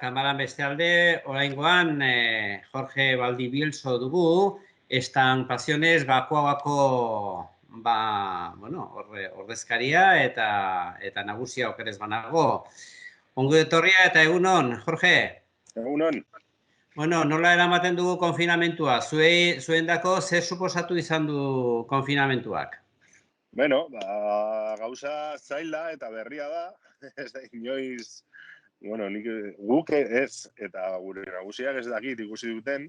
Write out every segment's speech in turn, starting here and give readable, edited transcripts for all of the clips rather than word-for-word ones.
kamaran beste alde, oraingoan Jorge Valdivielso dugu, Estampaciones Gakoagako ordezkaria eta nagusia okerez banago. Ongo etorria eta egunon, Jorge? Egunon. Bueno, nola eramaten dugu konfinamentua? Zuendako zer suposatu izan du konfinamentuak? Bueno, gauza zaila eta berria da. Ez da inoiz, guk ez, eta gure nagusiak ez dakit ikusi duten,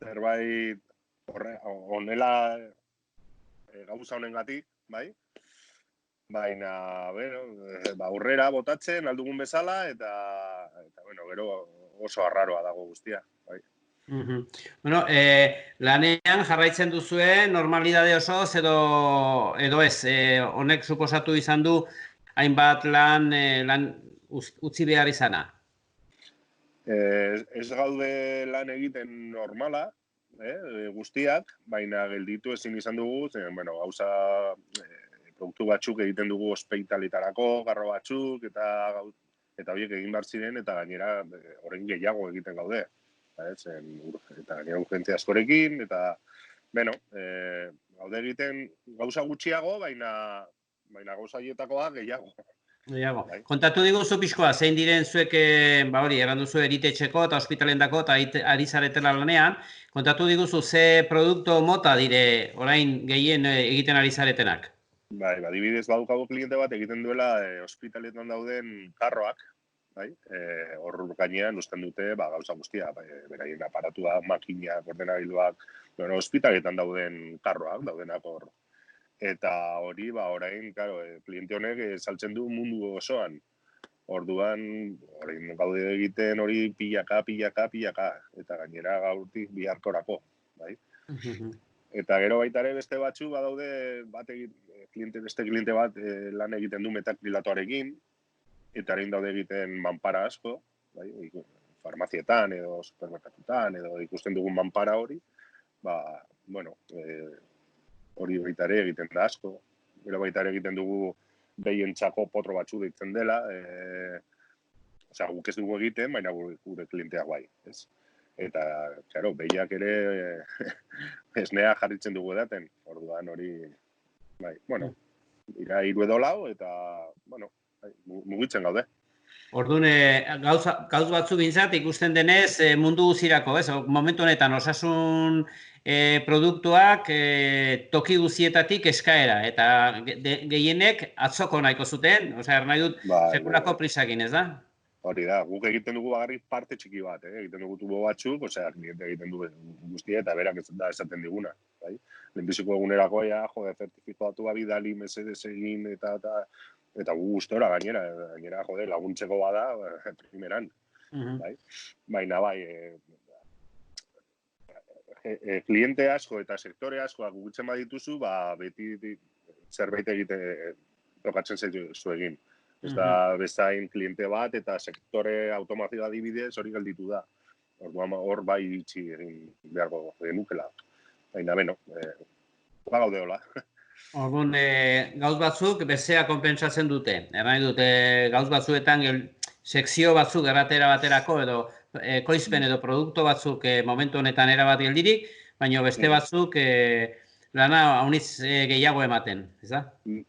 zerbait honela gauza honengatik, bai? Baina, aurrera botatzen aldugun bezala, eta gero oso arraroa dago guztia, bai. Bueno, lanean jarraitzen duzue normalidade osoz edo ez, honek suposatu izan du hainbat lan utzi behar izana? Ez gaude lan egiten normala, guztiak, baina gelditu ezin izan dugu, gauza produktu batzuk egiten dugu ospitaletarako, garro batzuk, eta horiek egin behar ziren, eta gainera orain gehiago egiten gaude. Eta gainera urgentzia askorekin, eta gaude egiten gauza gutxiago, baina gauza hietakoa gehiago. Kontatu diguzu pixkoa, zein diren zuek, erran duzu eritetxeko eta ospitalendako eta ari zaretela lanean, kontatu diguzu ze produktu mota dire orain gehien egiten ari zaretenak? Adibidez badukago kliente bat egiten duela ospitaletan dauden karroak, hor gainean uzten dute gauza guztia, beraien aparatua, makinak, ordenagailuak, ospitaletan dauden karroak, daudenak hor. Eta hori, orain, kliente honek saltzen du mundu osoan. Orduan, orain gaude egiten hori pilaka, eta gainera gaurtik biharkorako, bai? Eta gero baita ere beste batzu badaude beste kliente bat lan egiten du metakrilatoarekin, eta harin daude egiten manpara asko, farmazietan edo supermerkatutan edo ikusten dugun manpara hori, hori baita ere egiten da asko. Gero baita ere egiten dugu behientzako potro batzu deitzen dela, guk ez dugu egiten, baina gure klienteak bai, ez? Eta, behiak ere esnea jarritzen dugu edaten, orduan hori, dira 3 edo 4 eta, mugitzen gaude. Orduan, gauz batzu bintzat ikusten denez mundu guzirako, ez? Momentu honetan osasun produktuak toki guzietatik eskaera, eta gehienek atzoko nahiko zuten, nahi dut sekulako prisakin, ez da? Hori da, guk egiten dugu bagarrik parte txiki bat, egiten dugu tubo batzuk, kliente egiten du guztia eta berak da esaten diguna. Lehenbiziko egunerako, zertifikatu bidali, mesedez egin, eta gu gustora gainera, laguntzeko bada, primeran. Baina kliente asko eta sektore asko gugutzen badituzu, beti zerbait egite tokatzen zaizu egin. Ez da bezain kliente bat eta sektore automazioa adibidez hori gelditu da. Orduan hor itxi egin beharko genukela. Baina, gaude hola. Orduan, gauz batzuk bezea konpentsatzen dute. Erran dute, gauz batzuetan sekzio batzuk erratera baterako edo ekoizpen edo produktu batzuk momentu honetan erabat geldirik, baina beste batzuk lana haunitz gehiago ematen, ez da?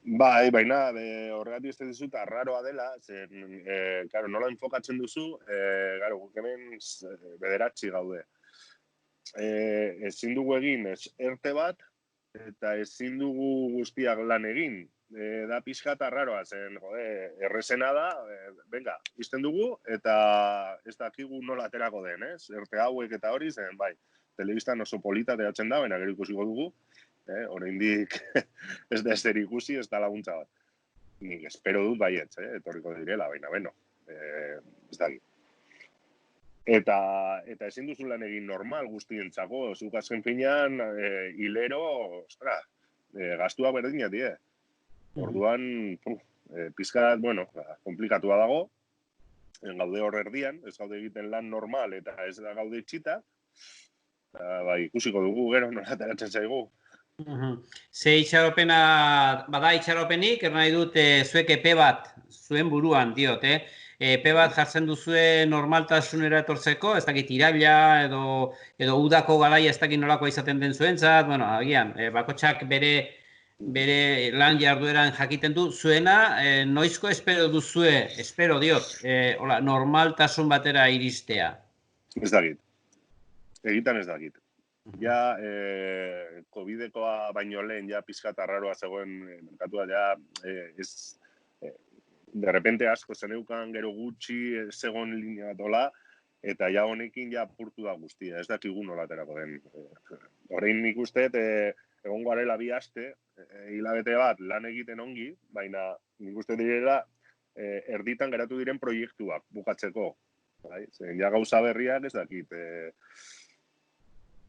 Baina horregatik ez dizut arraroa dela, nola enfokatzen duzu, guk hemen 9 gaude. Ezin dugu egin ERTE bat, eta ezin dugu guztiak lan egin. Da pixkat arraroa, errezena da, izten dugu, eta ez dakigu nola aterako den, ez? ERTE hauek eta hori, telebistan oso polita ateratzen da, baina gero ikusiko dugu, oraindik ez da ezer ikusi, ez da laguntza bat. Nik espero dut baietz, etorriko direla, baina, ez da. Eta ezin duzu lan egin normal guztientzako, zuk azken finean, hilero, gastuak berdinak die. Orduan, pizkat, komplikatua dago, gaude hor erdian, ez gaude egiten lan normal eta ez da gaude itxita, ikusiko dugu gero nola ateratzen zaigu. Ze itxaropena, bada itxaropenik, nahi dut zuek epe bat, zuen buruan diot, epe bat jartzen duzue normaltasunera etortzeko, ez dakit iraila edo udako garaia ez dakit nolakoa izaten den zuentzat, bueno, agian, bakotxak bere lan jardueran jakiten du, zuena, noizko espero duzue, espero diot, normaltasun batera iristea? Ez dakit. Egitan ez dakit. Ja, COVID-ekoa baino lehen, ja, pizkat arraroa zegoen merkatua, ja, de repente asko zeneukan, gero gutxi, zegoen linea bat dola, eta ja honekin ja apurtu da guztia, ez dakigu nolaterako den. Orain nik uste, egon garela bi aste, hilabete bat lan egiten ongi, baina nik uste direla erditan geratu diren proiektuak bukatzeko. Bai? Zen, ja gauza berriak ez dakit.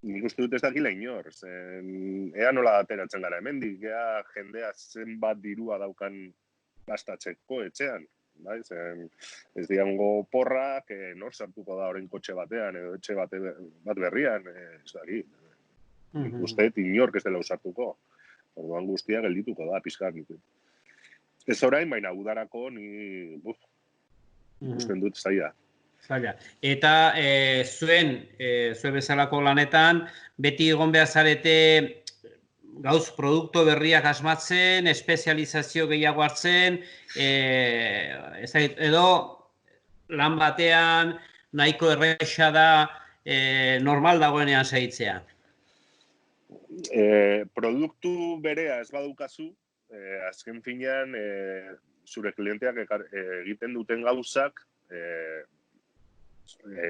Nik uste dut ez dakila inor. Ea nola ateratzen gara hemendik, ea jendea zenbat dirua daukan gastatzeko etxean. Bai? Zen, ez diango porrak, nor sartuko da orain kotxe batean, edo etxe bat berrian, ez dakit. Nik uste inork ez dela usartuko. Orduan guztia geldituko da, pizkar nik. Ez orain, baina udarako ni ikusten dut zaila. Eta zuen bezalako lanetan, beti egon behar zarete gauz produktu berriak asmatzen, espezializazio gehiago hartzen, edo lan batean nahiko erresa da normal dagoenean segitzea. Produktu berea ez badukazu, azken finean zure klienteak egiten duten gauzak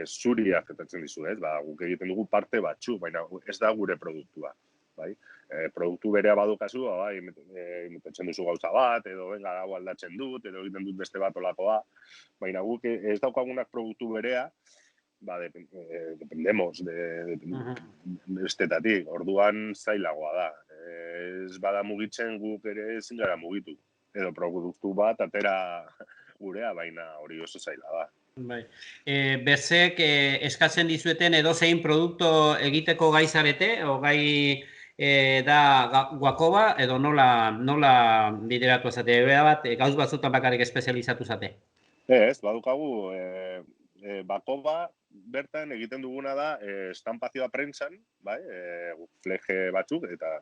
zuri afektatzen dizu, ez? Guk egiten dugu parte batzu, baina ez da gure produktua. Bai? Produktu berea badukazu, imitatzen duzu gauza bat, edo venga, hau aldatzen dut, edo egiten dut beste bat olakoa, baina guk ez daukagunak produktu berea, dependemos de estetatik, orduan zailagoa da. Ez bada mugitzen guk ere ezin gara mugitu. Edo produktu bat atera gurea, baina hori oso zaila da. Berzek eskatzen dizueten edozein produktu egiteko gai zarete, o gai da guakoba, edo nola bideratu zate, bat, gauz batzutan bakarrik espezializatu zate? Ez, badukagu, bakoba bertan egiten duguna da estampazioa prentsan, bai, fleje batzuk eta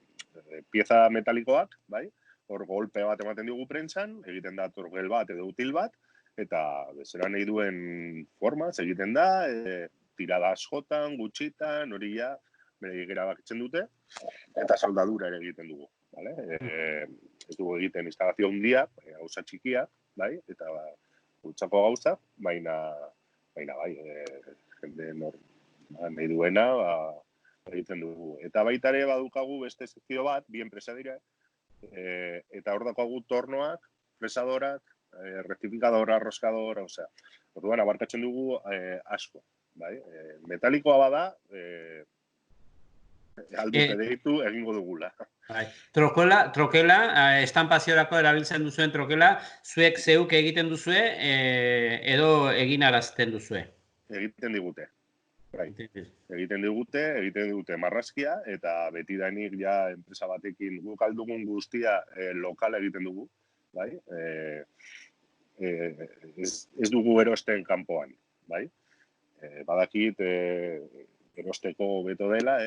pieza metalikoak, bai, hor golpe bat ematen dugu prentsan, egiten da torgel bat edo util bat, eta bezera nahi duen formaz egiten da, tirada askotan, gutxitan, hori ja, bere erabakitzen dute, eta soldadura ere egiten dugu. Vale? Ez dugu egiten instalazio handia, gauza txikia, bai? Eta gutxako gauza, baina bai, jende nahi duena egiten dugu. Eta baita ere badukagu beste sekzio bat, bi enpresa dira, eta hor daukagu tornoak, fresadorak, rectificadora, roscadora, osea, orduan abarkatzen dugu asko, bai? Metalikoa bada, aldute deitu egingo dugula. Trokela, estampaziorako erabiltzen duzuen trokela, zuek zeuk egiten duzue, edo eginarazten duzue? Egiten digute. Bai. Egiten digute marrazkia, eta betidanik ja enpresa batekin guk aldugun guztia lokal egiten dugu, bai? Ez dugu erosten kanpoan, bai? Badakit erosteko beto dela,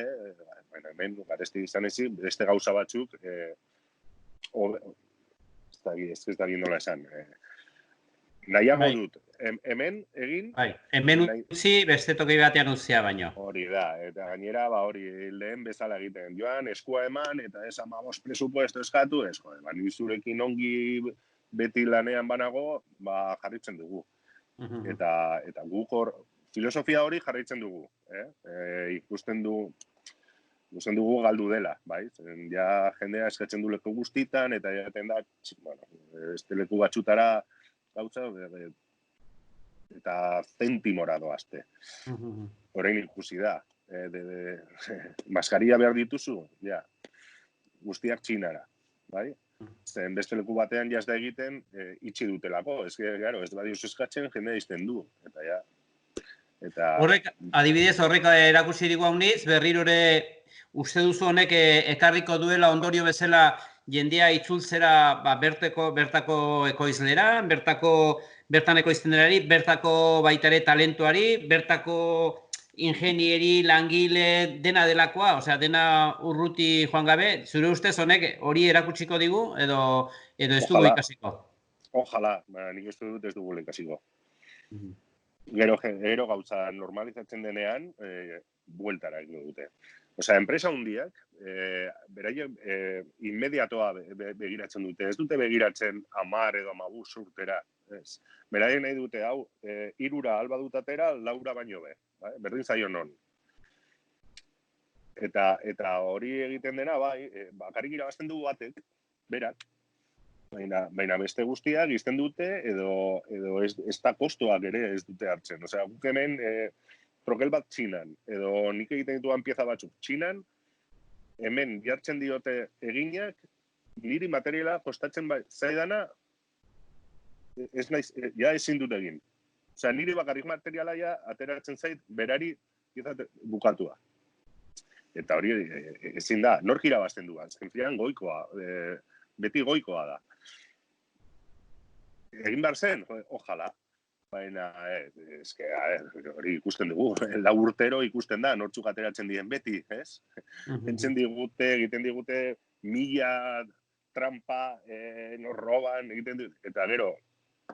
baina hemen garesti izan ezin, beste gauza batzuk, ez da nola esan, nahiago dut, hemen egin... Hemen utzi, beste toki batean utzia baino. Hori da, eta gainera, hori lehen bezala egiten. Joan, eskua eman, eta ez amabos presupuesto eskatu, ni zurekin ongi beti lanean banago, jarritzen dugu. Eta guk hor, filosofia hori jarraitzen dugu. Ikusten dugu galdu dela, bai? Ja jendea eskatzen du leku guztitan, eta jaten da, beste leku batxutara gautza, eta zentimora doazte. Horrein ikusi da. Maskaria behar dituzu, ja, guztiak txinara, bai? Zen beste leku batean jaz da egiten itxi dutelako. Ez badiuz eskatzen jendea izten du. Eta ja... Adibidez, horrek erakusi digu hauniz, berrirore uste duzu honek ekarriko duela ondorio bezala jendea itzultzera bertako ekoizlera, bertako bertan ekoizten denari, bertako baita ere talentuari, bertako ingenieri, langile, dena delakoa, osea, dena urruti joan gabe, zure ustez honek hori erakutsiko digu, edo ez dugu Ojalá, ikasiko? ojalá, nik uste dut ez dugu ikasiko. Gero gauza normalizatzen denean, bueltara egingo dute. Osea, enpresa hundiak, beraiek inmediatoa begiratzen dute. Ez dute begiratzen 10 edo 15 urtera. Beraiek nahi dute, hau, 3 alba dutatera, 4 baino be. Berdin zaio non. Eta hori egiten dena, bai, bakarrik irabazten dugu batek, berak, baina beste guztiak izten dute edo ez da kostoak ere ez dute hartzen. Osea, guk hemen trokel bat Txinan, edo nik egiten dituan pieza batzuk Txinan, hemen jartzen diote eginak, niri materiala kostatzen zaidana, ja ezin dut egin. Osea, niri bakarrik materiala ja ateratzen zait berari bukatua. Eta hori ezin da, nork irabazten du, azken finean goikoa, beti goikoa da. Egin behar zen, ojala. Baina, hori ikusten dugu, 4 urtero ikusten da, nortzuk ateratzen diren beti, ez? Entzen digute, egiten digute, 1000 trampa, nos roban, egiten digute, eta gero,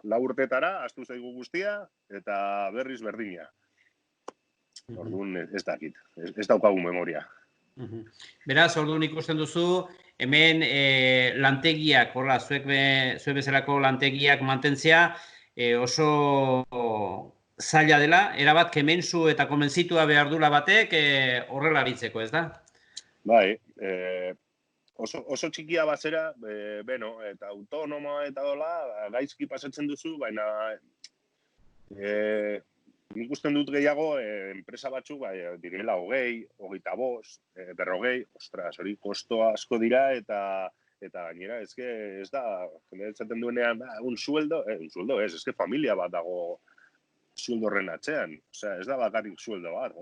4 urtetara, astu zaigu guztia, eta berriz berdina. Orduan, ez dakit, ez daukagu memoria. Beraz, orduan ikusten duzu, hemen lantegiak, horla, zuek bezalako lantegiak mantentzea, oso zaila dela, erabat kemenzu eta konbentzitua behar dula batek horrela aritzeko, ez da? Bai, oso txikia bazera, beno, eta autonomoa eta dola, gaizki pasatzen duzu, baina nik usten dut gehiago, enpresa batzuk, direla 20, 25, 40, ostras, hori kosto asko dira, eta gainera, ez da, jende etzaten duenean, un sueldo ez, familia bat dago sueldo horren atzean, osea, ez da bakarrik sueldo bat,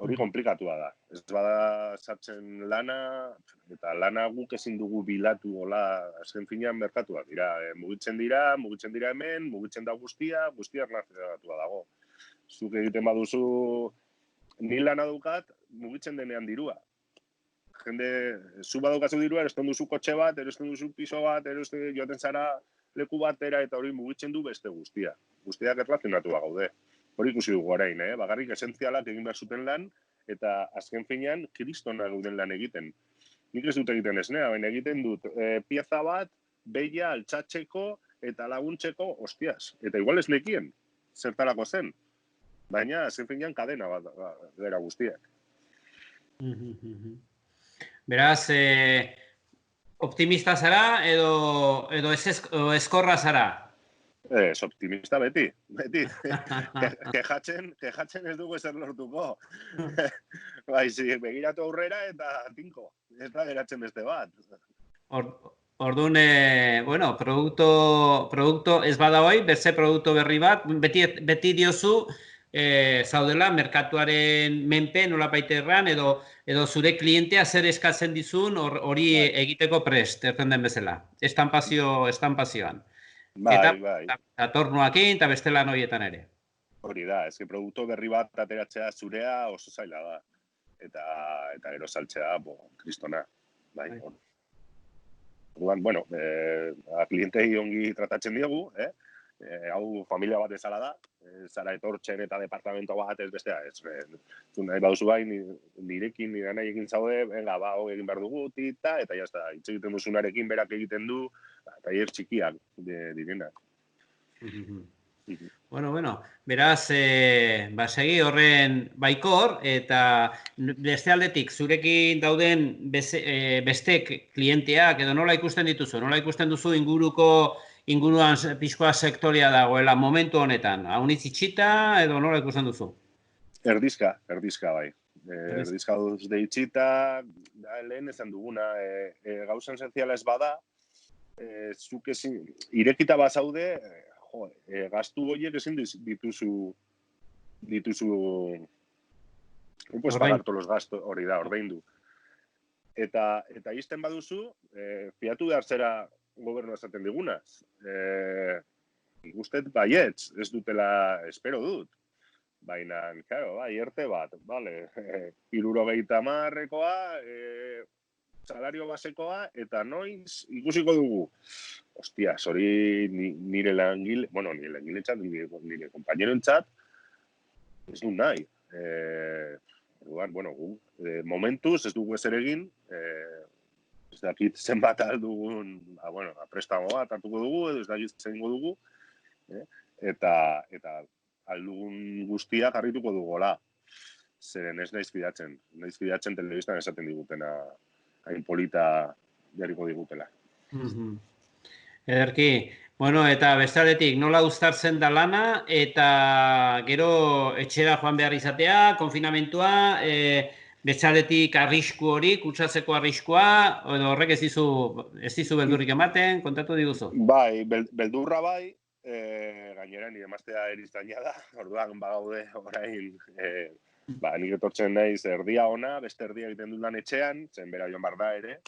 hori komplikatua da. Ez bada sartzen lana, eta lana guk ezin dugu bilatu gola, azken finean merkatuak dira. Mugitzen dira hemen, mugitzen da guztia erlazionatua dago. Zuk egiten baduzu, ni lana dukat, mugitzen denean dirua. Jende, zu badaukazu dirua, erosten duzu kotxe bat, erosten duzu piso bat, joaten zara leku batera, eta hori mugitzen du beste guztia. Guztiak erlazionatua gaude. Hori ikusi dugu orain, bakarrik esentzialak egin behar zuten lan, eta azken finean kristona gauden lan egiten. Nik ez dut egiten esnea, baina egiten dut pieza bat, behia altxatzeko eta laguntzeko, hostias. Eta igual ez nekien, zertarako zen. Baina azken finean kadena bat gara guztiak. Beraz, optimista zara edo eskorra zara? Ez, optimista beti. Kejatzen ez dugu ezer lortuko. Begiratu aurrera eta tinko. Ez da geratzen beste bat. Orduan, bueno, produkto ez bada hoi, beste produktu berri bat, beti diozu, zaudela, merkatuaren menpe, nola baiterran, edo zure klientea zer eskatzen dizun hori egiteko prest, erten den bezala. Estampazioan. Eta tornoakin, eta beste lan horietan ere. Hori da, produktu berri bat ateratzea zurea oso zaila da. Eta gero saltzea, kristona. Bueno, klientei ongi tratatzen diogu, hau familia bat ezala da, zara etortzen eta departamento bat ez bestea, ez nahi baduzu bai, nirekin, nire nahiekin zaude, egin behar dugu, eta jazta, hitz egiten duzunarekin berak egiten du, eta hier txikiak direnak. Bueno, beraz, segi horren baikor, eta beste aldetik, zurekin dauden bestek klienteak, edo nola ikusten dituzu, nola ikusten duzu inguruan pixkoa sektoria dagoela momentu honetan, haunitz itxita, edo nola ikusten duzu? Erdizka bai. Erdizka duzde itxita, lehen esan duguna, gauzen esenziala ez bada, zuk ezin, irekita bazaude, gastu horiek ezin dituzu pues pagar todos los gastos, hori da, ordaindu. Eta izten baduzu, fiatu behar zera gobernua esaten digunaz. Nik uste baietz, ez dutela, espero dut. Baina, claro, bai, erte bat, vale, 70.000-koa, salario basekoa, eta noiz ikusiko dugu. Ostia, hori nire langiletzat, nire konpaineroentzat, ez du nahi. Momentuz ez dugu ezer egin, ez dakit zenbat aldugun, prestamo bat hartuko dugu, edo ez dakit zengo dugu, eta aldugun guztia jarrituko dugola. Zeren ez naiz fidatzen telebistan esaten digutena, hain polita jarriko digutela. Ederki, bueno, eta bestaletik nola uztartzen da lana, eta gero etxera joan behar izatea, konfinamentua, bestaletik arrisku hori, kutsatzeko arriskua, edo horrek ez dizu beldurrik ematen, kontatu diguzu? Bai, beldurra bai, gainera nire emaztea erizaina da, orduan bagaude orain, nik etortzen naiz erdia ona, beste erdia egiten dut lan etxean, zen bera joan bar da ere,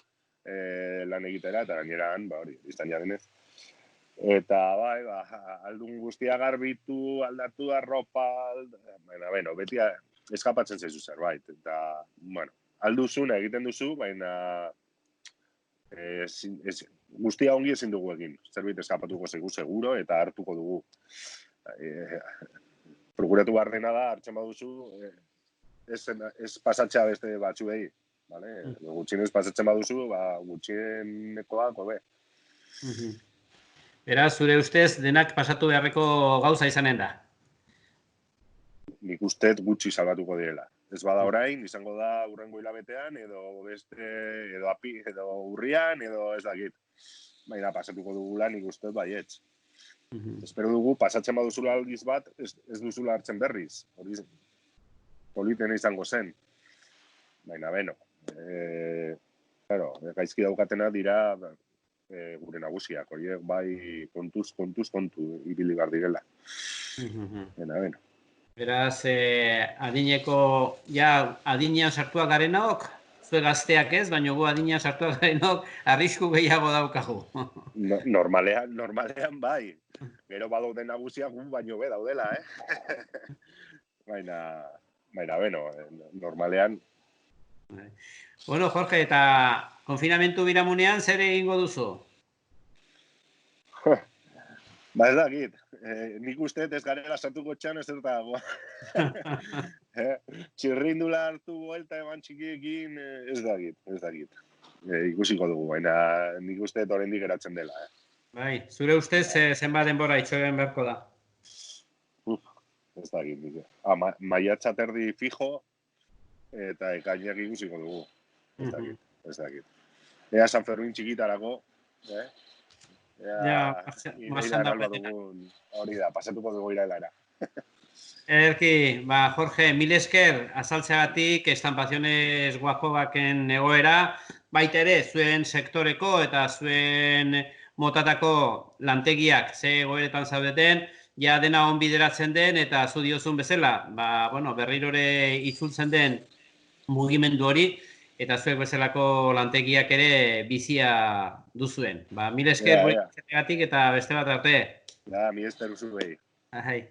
lan egitera, eta gaineran, erizaina denez. Eta bai, aldun guztia garbitu, aldatu da ropa, beti eskapatzen zaizu zerbait, eta, alduzuna egiten duzu, baina guztia ongi ezin dugu egin. Zerbait eskapatuko zaigu seguro eta hartuko dugu. Prokuratu behar dena da, hartzen baduzu, ez pasatzea beste batzuei. Gutxienez pasatzen baduzu, gutxienekoak hobe. Beraz, zure ustez, denak pasatu beharreko gauza izanen da? Nik uste gutxi salbatuko direla. Ez bada orain, izango da hurrengo hilabetean, edo urrian, edo ez dakit. Baina pasatuko dugula nik uste baietz. Espero dugu, pasatzen baduzula aldiz bat, ez duzula hartzen berriz. Hori politena izango zen. Baina, gaizki daukatena dira gure nagusiak, horiek bai kontuz ibili behar direla. Beraz, adinean sartuak garenok, zue gazteak ez, baina gu adinean sartuak garenok, arrisku gehiago daukagu. Normalean bai. Gero badaude nagusiak baino be daudela, Baina, normalean. Bueno, Jorge, eta konfinamentu biramunean zer egingo duzu? Ez dakit. Nik uste ez garela sartuko txan ez dago. Txirrindula hartu buelta eman txikiekin, ez dakit. Ikusiko dugu, baina nik uste oraindik geratzen dela. Bai, zure ustez zenbat denbora itxoren beharko da? Ez dakit. Maiatza terdi fijo, eta ekainak ikusiko dugu. Ez dakit. Ea San Fermin txikitarako, hori da, pasatuko dugu iraelara. Ederki, Jorge, mil esker azaltzeagatik Estampaciones Guajobaken egoera, baita ere zuen sektoreko eta zuen motatako lantegiak ze egoeretan zaudeten, ja dena on bideratzen den eta zu diozun bezala, berrirore itzultzen den mugimendu hori, eta zuek bezalako lantegiak ere bizia duzuen. Mil esker goiatik eta beste bat arte. Mil esker usu behi. Ahai.